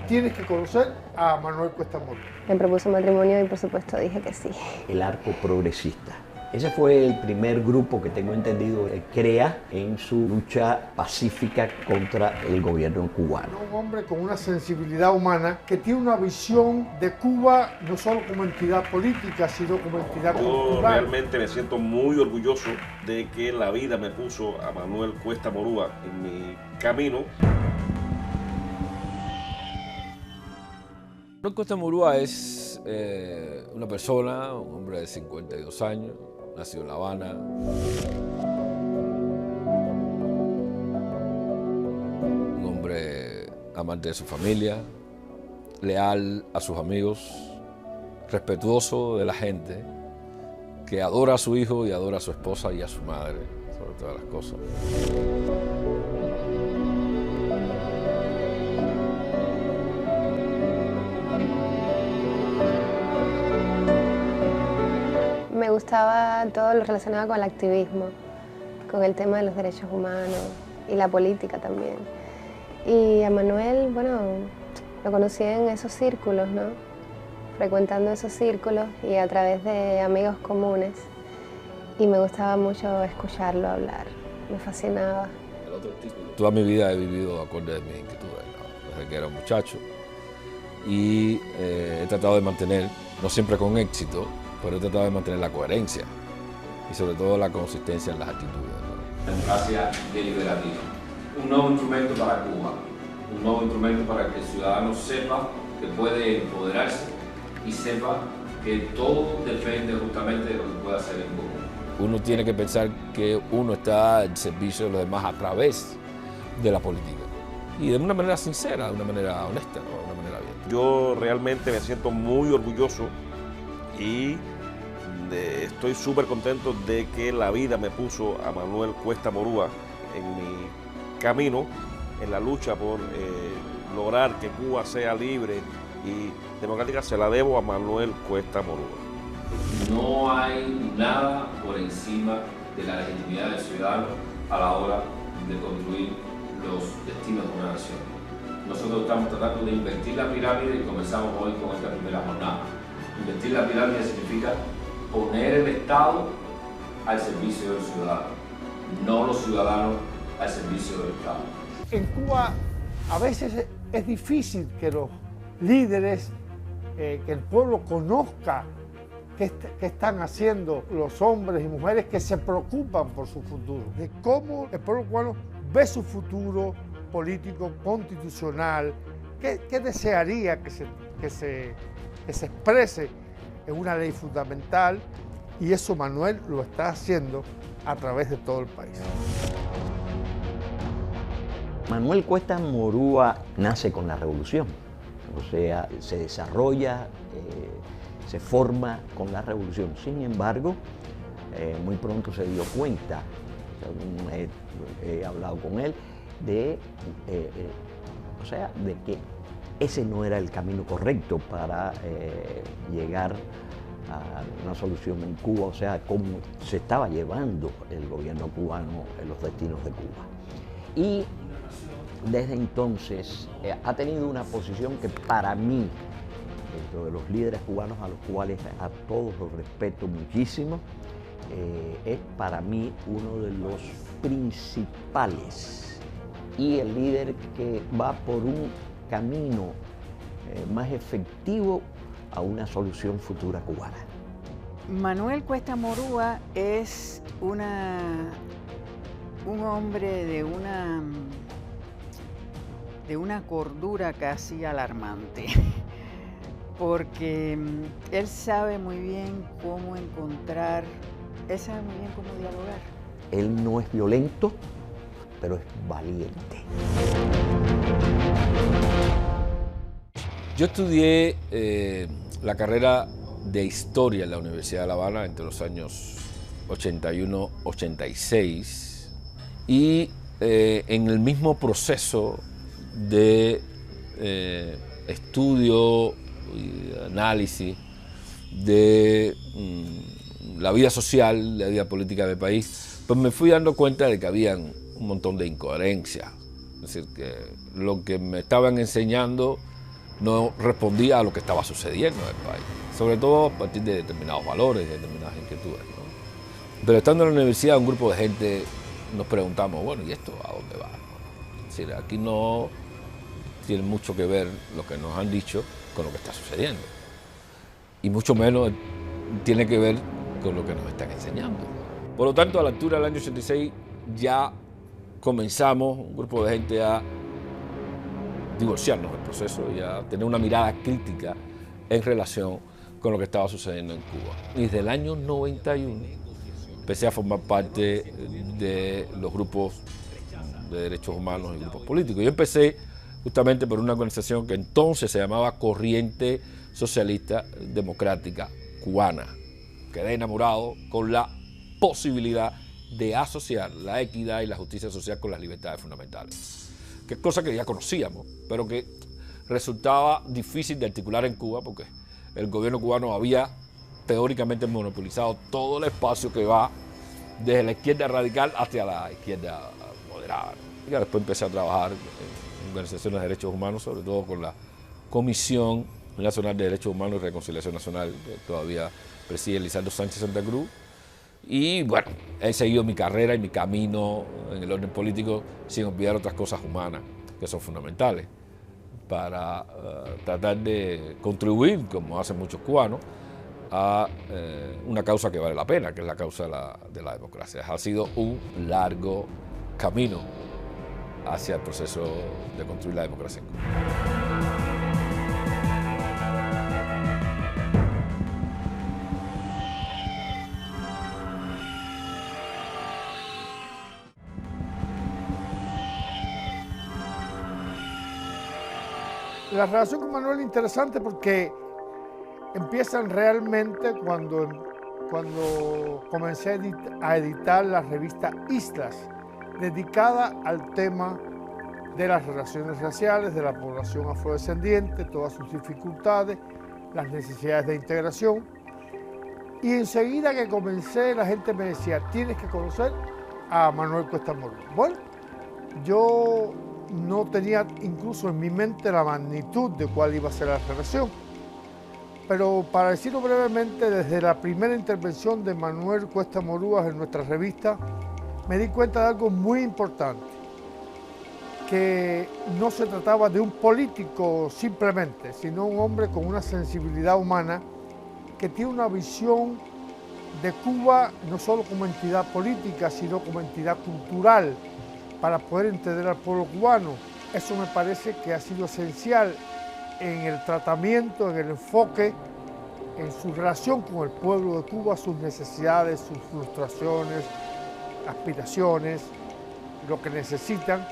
tienes que conocer a Manuel Cuesta Morúa. Me propuso matrimonio y por supuesto dije que sí. El Arco Progresista. Ese fue el primer grupo que tengo entendido que crea en su lucha pacífica contra el gobierno cubano. Un hombre con una sensibilidad humana que tiene una visión de Cuba no solo como entidad política, sino como entidad cultural. Yo realmente me siento muy orgulloso de que la vida me puso a Manuel Cuesta Morúa en mi camino. Manuel Cuesta Morúa es una persona, un hombre de 52 años, nacido en La Habana. Un hombre amante de su familia, leal a sus amigos, respetuoso de la gente, que adora a su hijo y adora a su esposa y a su madre, sobre todas las cosas. Me gustaba todo lo relacionado con el activismo, con el tema de los derechos humanos y la política también. Y a Manuel, bueno, lo conocí en esos círculos, ¿no? Frecuentando esos círculos y a través de amigos comunes. Y me gustaba mucho escucharlo hablar, me fascinaba. Toda mi vida he vivido acorde de mis inquietudes, ¿no? Desde que era un muchacho. Y he tratado de mantener, no siempre con éxito, pero he tratado de mantener la coherencia y sobre todo la consistencia en las actitudes, ¿no? Democracia deliberativa. Un nuevo instrumento para Cuba, un nuevo instrumento para que el ciudadano sepa que puede empoderarse y sepa que todo depende justamente de lo que pueda hacer en común. Uno tiene que pensar que uno está al servicio de los demás a través de la política y de una manera sincera, de una manera honesta, ¿no? De una manera bien. Yo realmente me siento muy orgulloso y estoy súper contento de que la vida me puso a Manuel Cuesta Morúa en mi camino, en la lucha por lograr que Cuba sea libre y democrática. Se la debo a Manuel Cuesta Morúa. No hay nada por encima de la legitimidad del ciudadano a la hora de construir los destinos de una nación. Nosotros estamos tratando de invertir la pirámide y comenzamos hoy con esta primera jornada. Invertir la pirámide significa poner el Estado al servicio del ciudadano, no los ciudadanos al servicio del Estado. En Cuba a veces es difícil que los líderes, que el pueblo conozca qué están haciendo los hombres y mujeres que se preocupan por su futuro, de cómo el pueblo cubano ve su futuro político, constitucional, qué desearía que se exprese en una ley fundamental, y eso Manuel lo está haciendo a través de todo el país. Manuel Cuesta Morúa nace con la revolución, o sea, se desarrolla, se forma con la revolución. Sin embargo, muy pronto se dio cuenta, he hablado con él, de que ese no era el camino correcto para llegar a una solución en Cuba, o sea, cómo se estaba llevando el gobierno cubano en los destinos de Cuba. Y desde entonces ha tenido una posición que para mí, dentro de los líderes cubanos a los cuales a todos los respeto muchísimo, es para mí uno de los principales y el líder que va por un camino más efectivo a una solución futura cubana. Manuel Cuesta Morúa es un hombre de una cordura casi alarmante, porque él sabe muy bien cómo encontrar, él sabe muy bien cómo dialogar. Él no es violento, pero es valiente. Yo estudié la carrera de Historia en la Universidad de La Habana entre los años 81-86 y en el mismo proceso de estudio y análisis de la vida social, la vida política del país, pues me fui dando cuenta de que habían un montón de incoherencias. Es decir, que lo que me estaban enseñando no respondía a lo que estaba sucediendo en el país, sobre todo a partir de determinados valores, de determinadas inquietudes, ¿no? Pero estando en la universidad, un grupo de gente nos preguntamos, bueno, ¿y esto a dónde va? Es decir, aquí no tiene mucho que ver lo que nos han dicho con lo que está sucediendo, y mucho menos tiene que ver con lo que nos están enseñando. Por lo tanto, a la altura del año 86 ya comenzamos, un grupo de gente, a divorciarnos del proceso y a tener una mirada crítica en relación con lo que estaba sucediendo en Cuba. Y desde el año 91 empecé a formar parte de los grupos de derechos humanos y grupos políticos. Yo empecé justamente por una organización que entonces se llamaba Corriente Socialista Democrática Cubana. Quedé enamorado con la posibilidad de asociar la equidad y la justicia social con las libertades fundamentales, que es cosa que ya conocíamos, pero que resultaba difícil de articular en Cuba porque el gobierno cubano había teóricamente monopolizado todo el espacio que va desde la izquierda radical hacia la izquierda moderada. Y después empecé a trabajar en organizaciones de derechos humanos, sobre todo con la Comisión Nacional de Derechos Humanos y Reconciliación Nacional, que todavía preside Lizardo Sánchez Santa Cruz. Y bueno, he seguido mi carrera y mi camino en el orden político sin olvidar otras cosas humanas que son fundamentales para tratar de contribuir, como hacen muchos cubanos, a una causa que vale la pena, que es la causa de la democracia. Ha sido un largo camino hacia el proceso de construir la democracia en Cuba. La relación con Manuel es interesante porque empiezan realmente cuando comencé a editar la revista Islas, dedicada al tema de las relaciones raciales, de la población afrodescendiente, todas sus dificultades, las necesidades de integración. Y enseguida que comencé, la gente me decía, tienes que conocer a Manuel Cuesta Morúa. Bueno, yo no tenía incluso en mi mente la magnitud de cuál iba a ser la relación. Pero para decirlo brevemente, desde la primera intervención de Manuel Cuesta Morúa en nuestra revista, me di cuenta de algo muy importante, que no se trataba de un político simplemente, sino un hombre con una sensibilidad humana que tiene una visión de Cuba no solo como entidad política, sino como entidad cultural, para poder entender al pueblo cubano. Eso me parece que ha sido esencial en el tratamiento, en el enfoque, en su relación con el pueblo de Cuba, sus necesidades, sus frustraciones, aspiraciones, lo que necesitan,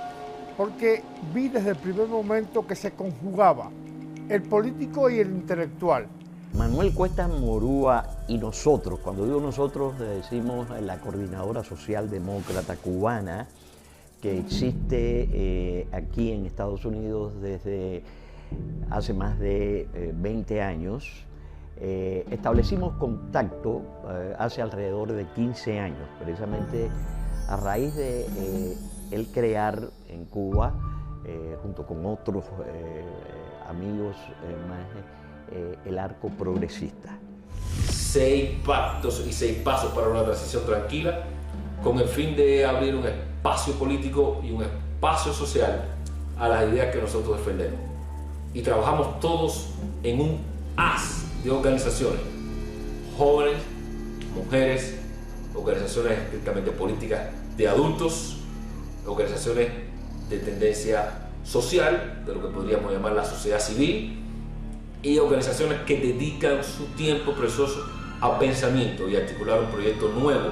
porque vi desde el primer momento que se conjugaba el político y el intelectual. Manuel Cuesta Morúa y nosotros, cuando digo nosotros, decimos la Coordinadora Social Demócrata Cubana, que existe aquí en Estados Unidos desde hace más de 20 años. Establecimos contacto hace alrededor de 15 años, precisamente a raíz de él crear en Cuba, junto con otros amigos más, el arco progresista. 6 pactos y 6 pasos para una transición tranquila, con el fin de abrir un espacio político y un espacio social a las ideas que nosotros defendemos. Y trabajamos todos en un haz de organizaciones, jóvenes, mujeres, organizaciones estrictamente políticas de adultos, organizaciones de tendencia social, de lo que podríamos llamar la sociedad civil, y organizaciones que dedican su tiempo precioso a pensamiento y a articular un proyecto nuevo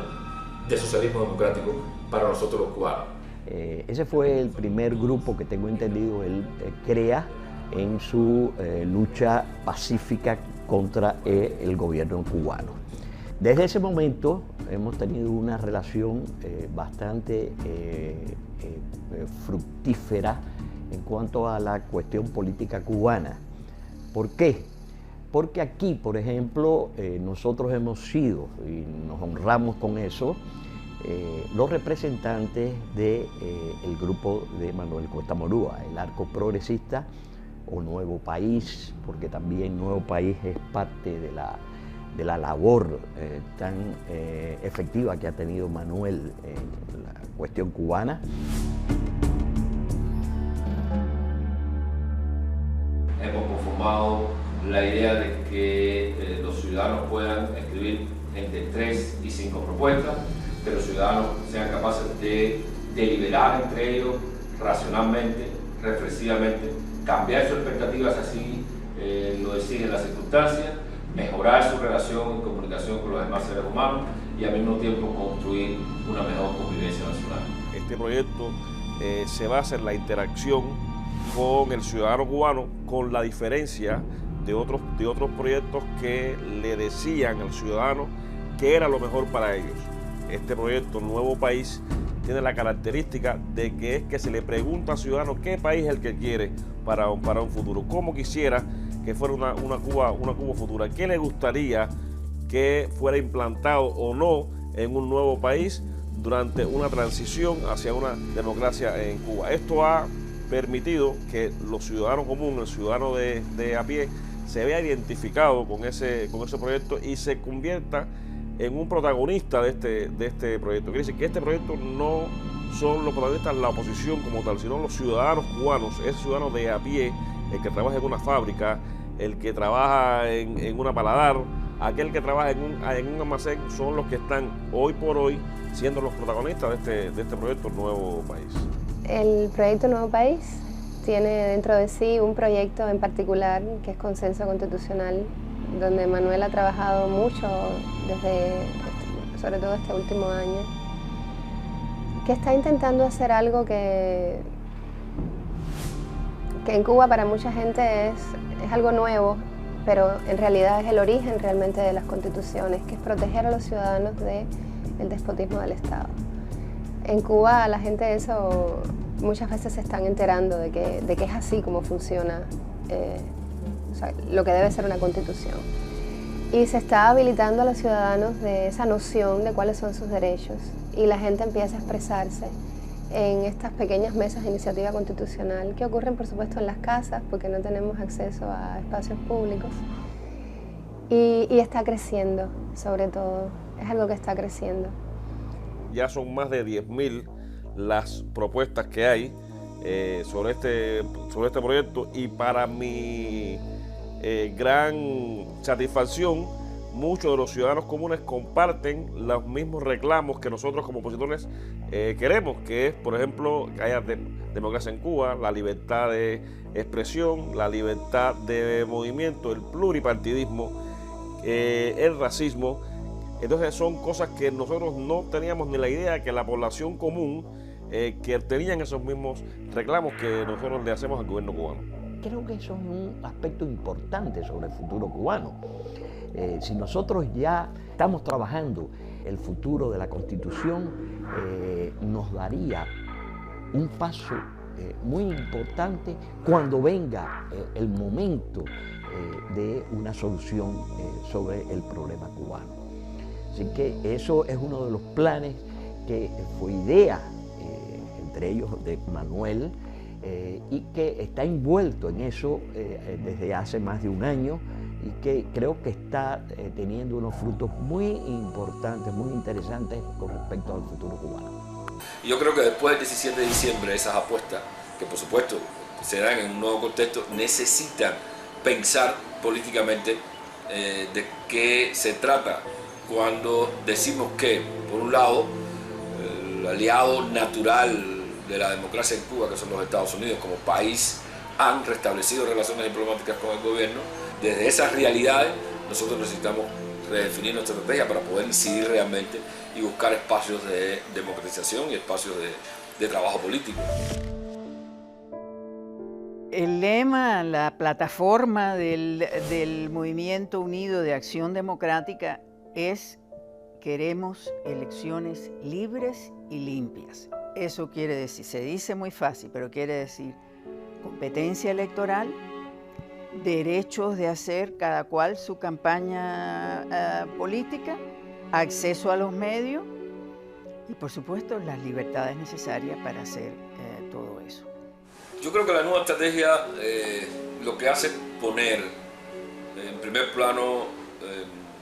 de socialismo democrático para nosotros los cubanos. Ese fue el primer grupo que tengo entendido él crea en su lucha pacífica contra el gobierno cubano. Desde ese momento hemos tenido una relación bastante fructífera en cuanto a la cuestión política cubana. ¿Por qué? Porque aquí, por ejemplo, nosotros hemos sido, y nos honramos con eso, los representantes del grupo de Manuel Cuesta Morúa, el arco progresista, o Nuevo País, porque también Nuevo País es parte de la labor tan efectiva que ha tenido Manuel en la cuestión cubana. Hemos conformado la idea de que los ciudadanos puedan escribir entre 3 y 5 propuestas, que los ciudadanos sean capaces de deliberar entre ellos racionalmente, reflexivamente, cambiar sus expectativas así lo exigen las circunstancias, mejorar su relación y comunicación con los demás seres humanos y al mismo tiempo construir una mejor convivencia nacional. Este proyecto se basa en la interacción con el ciudadano cubano, con la diferencia de otros proyectos que le decían al ciudadano que era lo mejor para ellos. Este proyecto Nuevo País tiene la característica de que es que se le pregunta al ciudadano qué país es el que quiere para un futuro, cómo quisiera que fuera una Cuba futura, qué le gustaría que fuera implantado o no en un nuevo país durante una transición hacia una democracia en Cuba. Esto ha permitido que los ciudadanos comunes, el ciudadano de a pie, se vea identificado con ese proyecto y se convierta en un protagonista de este proyecto. Quiere decir que este proyecto no son los protagonistas la oposición como tal, sino los ciudadanos cubanos, ese ciudadano de a pie, el que trabaja en una fábrica, el que trabaja en una paladar, aquel que trabaja en un almacén, son los que están hoy por hoy siendo los protagonistas de este proyecto Nuevo País. El proyecto Nuevo País tiene dentro de sí un proyecto en particular que es Consenso Constitucional, donde Manuel ha trabajado mucho sobre todo este último año, que está intentando hacer algo que en Cuba para mucha gente es algo nuevo, pero en realidad es el origen realmente de las constituciones, que es proteger a los ciudadanos del despotismo del Estado. En Cuba la gente de eso muchas veces se están enterando de que es así como funciona o sea, lo que debe ser una constitución. Y se está habilitando a los ciudadanos de esa noción de cuáles son sus derechos y la gente empieza a expresarse en estas pequeñas mesas de iniciativa constitucional que ocurren por supuesto en las casas porque no tenemos acceso a espacios públicos y está creciendo, sobre todo, es algo que está creciendo. Ya son más de 10.000 las propuestas que hay sobre este proyecto y para mi gran satisfacción, muchos de los ciudadanos comunes comparten los mismos reclamos que nosotros como opositores queremos, que es, por ejemplo, que haya democracia en Cuba, la libertad de expresión, la libertad de movimiento, el pluripartidismo, el racismo. Entonces son cosas que nosotros no teníamos ni la idea que la población común que tenían esos mismos reclamos que nosotros le hacemos al gobierno cubano. Creo que eso es un aspecto importante sobre el futuro cubano. Si nosotros ya estamos trabajando el futuro de la Constitución, nos daría un paso muy importante cuando venga el momento de una solución sobre el problema cubano. Así que eso es uno de los planes que fue idea, entre ellos de Manuel, y que está envuelto en eso desde hace más de un año y que creo que está teniendo unos frutos muy importantes, muy interesantes con respecto al futuro cubano. Yo creo que después del 17 de diciembre esas apuestas, que por supuesto se dan en un nuevo contexto, necesitan pensar políticamente de qué se trata cuando decimos que, por un lado, el aliado natural de la democracia en Cuba, que son los Estados Unidos, como país, han restablecido relaciones diplomáticas con el gobierno. Desde esas realidades, nosotros necesitamos redefinir nuestra estrategia para poder incidir realmente y buscar espacios de democratización y espacios de trabajo político. El lema, la plataforma del Movimiento Unido de Acción Democrática es: queremos elecciones libres y limpias. Eso quiere decir, se dice muy fácil, pero quiere decir competencia electoral, derechos de hacer cada cual su campaña política, acceso a los medios y, por supuesto, las libertades necesarias para hacer todo eso. Yo creo que la nueva estrategia lo que hace es poner en primer plano,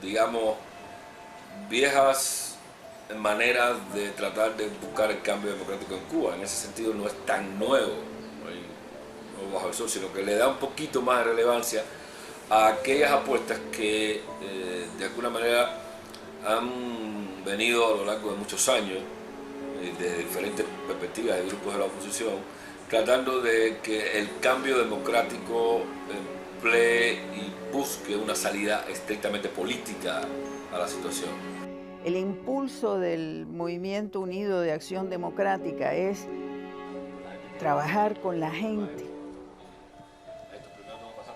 digamos, viejas maneras de tratar de buscar el cambio democrático en Cuba. En ese sentido no es tan nuevo, no bajo el sol, sino que le da un poquito más de relevancia a aquellas apuestas que de alguna manera han venido a lo largo de muchos años, desde diferentes perspectivas de grupos de la oposición, tratando de que el cambio democrático emplee y busque una salida estrictamente política a la situación. El impulso del Movimiento Unido de Acción Democrática es trabajar con la gente,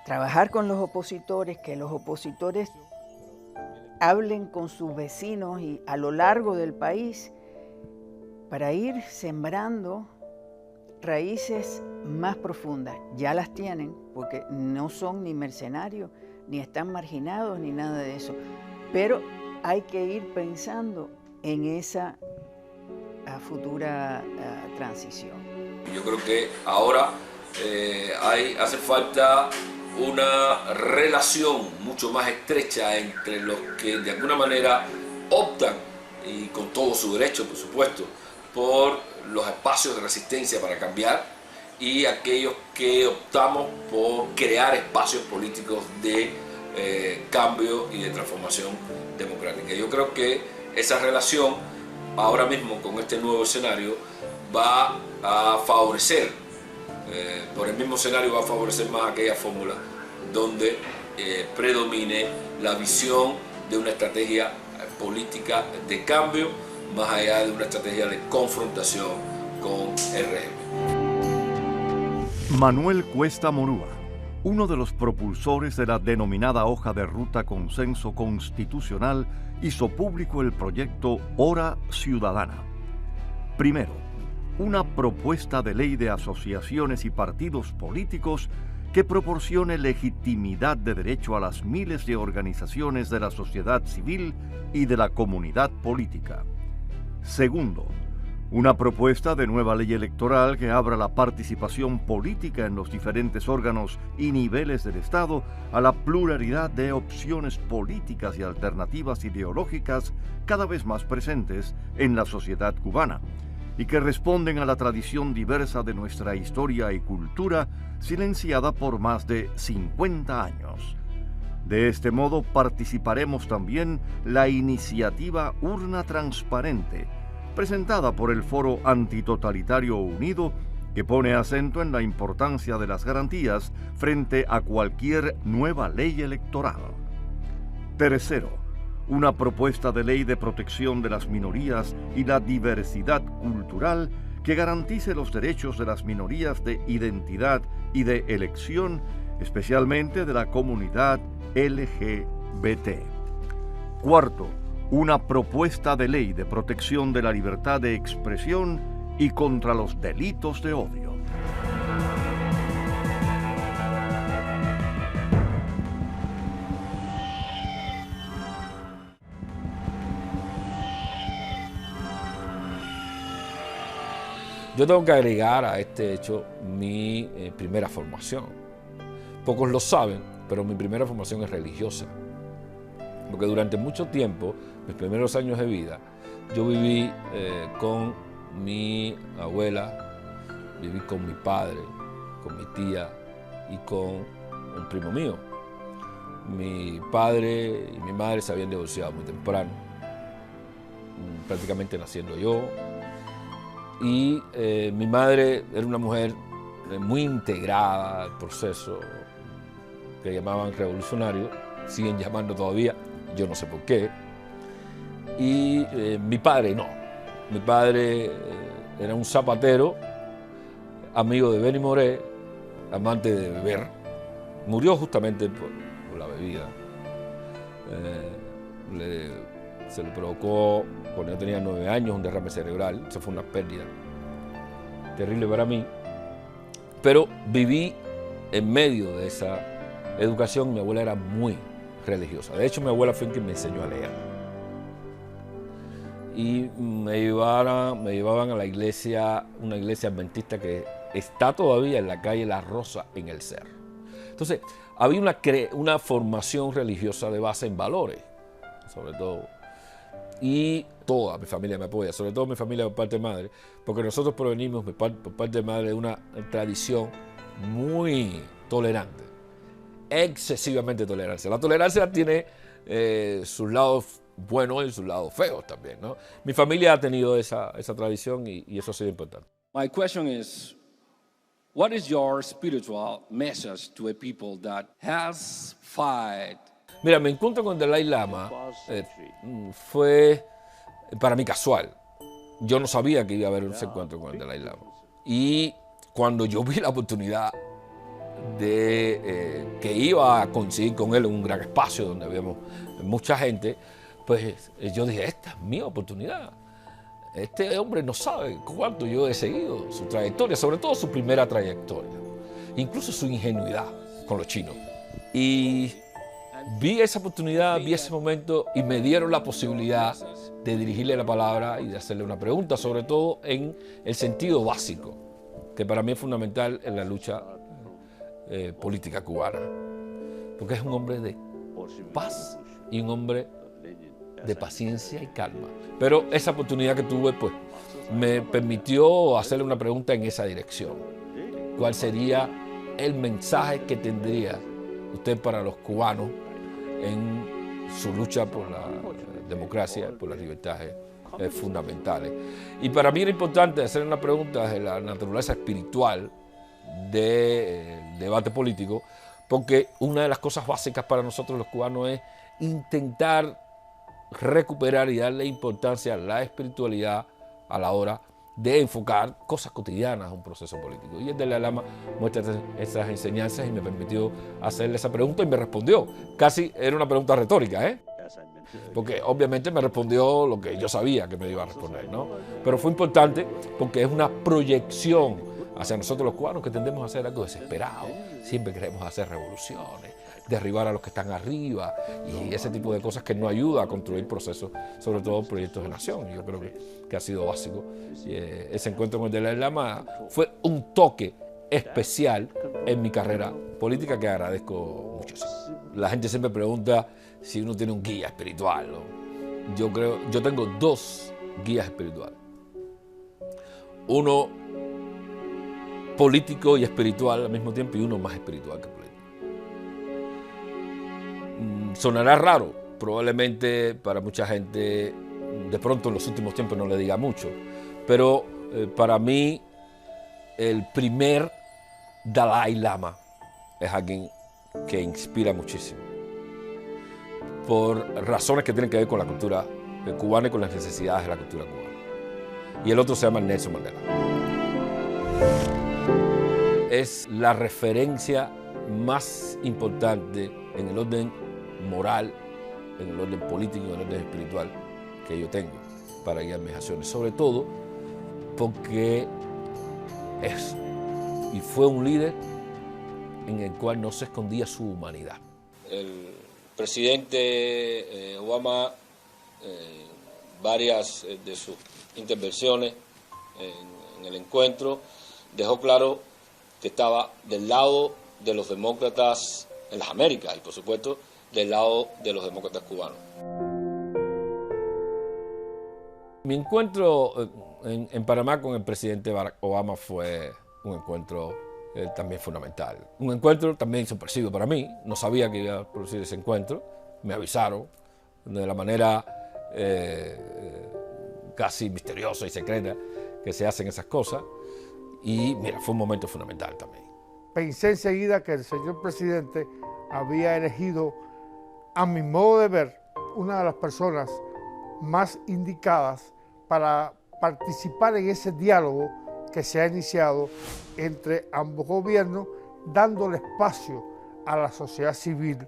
trabajar con los opositores, que los opositores hablen con sus vecinos y a lo largo del país para ir sembrando raíces más profundas. Ya las tienen, porque no son ni mercenarios, ni están marginados, ni nada de eso. Pero hay que ir pensando en esa futura transición. Yo creo que ahora hace falta una relación mucho más estrecha entre los que de alguna manera optan, y con todo su derecho por supuesto, por los espacios de resistencia para cambiar, y aquellos que optamos por crear espacios políticos de cambio y de transformación democrática. Yo creo que esa relación ahora mismo con este nuevo escenario va a favorecer, por el mismo escenario va a favorecer más aquella fórmula donde predomine la visión de una estrategia política de cambio más allá de una estrategia de confrontación con el régimen. Manuel Cuesta Morúa, uno de los propulsores de la denominada Hoja de Ruta Consenso Constitucional, hizo público el proyecto Hora Ciudadana. Primero, una propuesta de ley de asociaciones y partidos políticos que proporcione legitimidad de derecho a las miles de organizaciones de la sociedad civil y de la comunidad política. Segundo, una propuesta de nueva ley electoral que abra la participación política en los diferentes órganos y niveles del Estado a la pluralidad de opciones políticas y alternativas ideológicas cada vez más presentes en la sociedad cubana y que responden a la tradición diversa de nuestra historia y cultura, silenciada por más de 50 años. De este modo participaremos también la iniciativa Urna Transparente, presentada por el Foro Antitotalitario Unido, que pone acento en la importancia de las garantías frente a cualquier nueva ley electoral. Tercero, una propuesta de ley de protección de las minorías y la diversidad cultural que garantice los derechos de las minorías de identidad y de elección, especialmente de la comunidad LGBT. Cuarto, una propuesta de ley de protección de la libertad de expresión y contra los delitos de odio. Yo tengo que agregar a este hecho mi primera formación. Pocos lo saben, pero mi primera formación es religiosa. Porque durante mucho tiempo, mis primeros años de vida, yo viví con mi abuela, viví con mi padre, con mi tía y con un primo mío. Mi padre y mi madre se habían divorciado muy temprano, prácticamente naciendo yo. Y mi madre era una mujer muy integrada al proceso que llamaban revolucionario, siguen llamando todavía, yo no sé por qué. Y mi padre no. Mi padre era un zapatero, amigo de Benny Moré, amante de beber. Murió justamente por la bebida. Se le provocó, cuando yo tenía 9 años, un derrame cerebral. Eso fue una pérdida terrible para mí. Pero viví en medio de esa educación. Mi abuela era muy religiosa. De hecho, mi abuela fue quien me enseñó a leer. Y me llevaban a la iglesia, una iglesia adventista que está todavía en la calle La Rosa, en el Cerro. Entonces, había una formación religiosa de base en valores, sobre todo. Y toda mi familia me apoya, sobre todo mi familia por parte de madre, porque nosotros provenimos por parte de madre de una tradición muy tolerante, excesivamente tolerante. La tolerancia tiene sus lados buenos y sus lados feos también, ¿no? Mi familia ha tenido esa tradición y eso ha sido importante. My question is, what is your spiritual message to a people that has fight? Mira, mi encuentro con Dalai Lama fue para mí casual. Yo no sabía que iba a haber un encuentro con el Dalai Lama. Y cuando yo vi la oportunidad de que iba a coincidir con él en un gran espacio donde habíamos mucha gente, pues yo dije, esta es mi oportunidad. Este hombre no sabe cuánto yo he seguido su trayectoria, sobre todo su primera trayectoria, incluso su ingenuidad con los chinos. Y vi esa oportunidad, vi ese momento y me dieron la posibilidad de dirigirle la palabra y de hacerle una pregunta, sobre todo en el sentido básico, que para mí es fundamental en la lucha política cubana, porque es un hombre de paz y un hombre de paciencia y calma. Pero esa oportunidad que tuve, pues, me permitió hacerle una pregunta en esa dirección. ¿Cuál sería el mensaje que tendría usted para los cubanos en su lucha por la democracia, por las libertades fundamentales? Y para mí era importante hacer una pregunta de la naturaleza espiritual del debate político, porque una de las cosas básicas para nosotros los cubanos es intentar recuperar y darle importancia a la espiritualidad a la hora de enfocar cosas cotidianas a un proceso político. Y el Dalai Lama muestra esas enseñanzas y me permitió hacerle esa pregunta y me respondió. Casi era una pregunta retórica, ¿eh? Porque obviamente me respondió lo que yo sabía que me iba a responder, ¿no? Pero fue importante porque es una proyección hacia nosotros los cubanos, que tendemos a hacer algo desesperado. Siempre queremos hacer revoluciones, derribar a los que están arriba y ese tipo de cosas que no ayuda a construir procesos, sobre todo proyectos de nación. Yo creo que ha sido básico. Ese encuentro con el Dalai Lama fue un toque especial en mi carrera política que agradezco muchísimo. La gente siempre pregunta si uno tiene un guía espiritual, ¿no? Yo tengo dos guías espirituales. Uno político y espiritual al mismo tiempo y uno más espiritual que político. Sonará raro, probablemente para mucha gente de pronto en los últimos tiempos no le diga mucho, pero para mí el primer Dalai Lama es alguien que inspira muchísimo por razones que tienen que ver con la cultura cubana y con las necesidades de la cultura cubana. Y el otro se llama Nelson Mandela. Es la referencia más importante en el orden moral, en el orden político, en el orden espiritual que yo tengo para guiar mis acciones, sobre todo porque es y fue un líder en el cual no se escondía su humanidad. El presidente Obama, varias de sus intervenciones en el encuentro, dejó claro que estaba del lado de los demócratas en las Américas y, por supuesto, del lado de los demócratas cubanos. Mi encuentro en Panamá con el presidente Barack Obama fue un encuentro también fundamental. Un encuentro también sorpresivo para mí. No sabía que iba a producir ese encuentro. Me avisaron de la manera casi misteriosa y secreta que se hacen esas cosas. Y mira, fue un momento fundamental también. Pensé enseguida que el señor presidente había elegido, a mi modo de ver, una de las personas más indicadas para participar en ese diálogo que se ha iniciado entre ambos gobiernos, dándole espacio a la sociedad civil,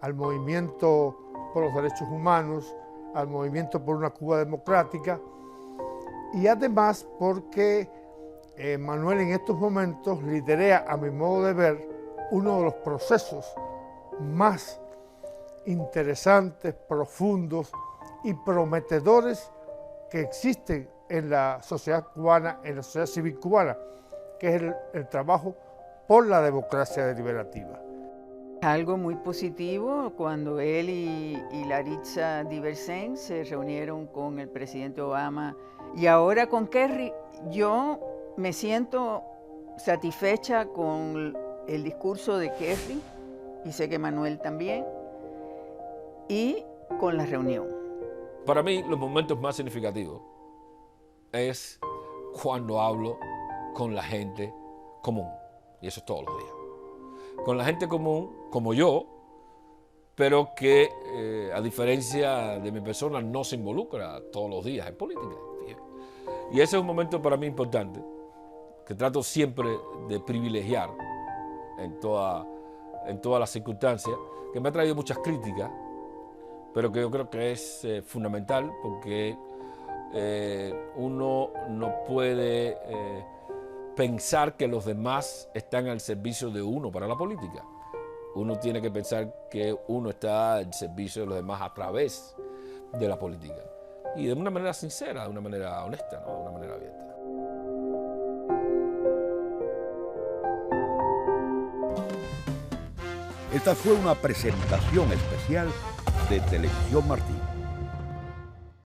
al movimiento por los derechos humanos, al movimiento por una Cuba democrática, y además porque Manuel en estos momentos lidera, a mi modo de ver, uno de los procesos más interesantes, profundos y prometedores que existen en la sociedad cubana, en la sociedad civil cubana, que es el trabajo por la democracia deliberativa. Algo muy positivo cuando él y Laritza Diversen se reunieron con el presidente Obama y ahora con Kerry. Yo me siento satisfecha con el discurso de Kerry y sé que Manuel también, y con la reunión. Para mí, los momentos más significativos es cuando hablo con la gente común, y eso es todos los días. Con la gente común, como yo, pero que a diferencia de mi persona no se involucra todos los días en política. Y ese es un momento para mí importante, que trato siempre de privilegiar en todas las circunstancias, que me ha traído muchas críticas, pero que yo creo que es fundamental porque uno no puede pensar que los demás están al servicio de uno para la política. Uno tiene que pensar que uno está al servicio de los demás a través de la política. Y de una manera sincera, de una manera honesta, ¿no? De una manera abierta. Esta fue una presentación especial de Televisión Martí.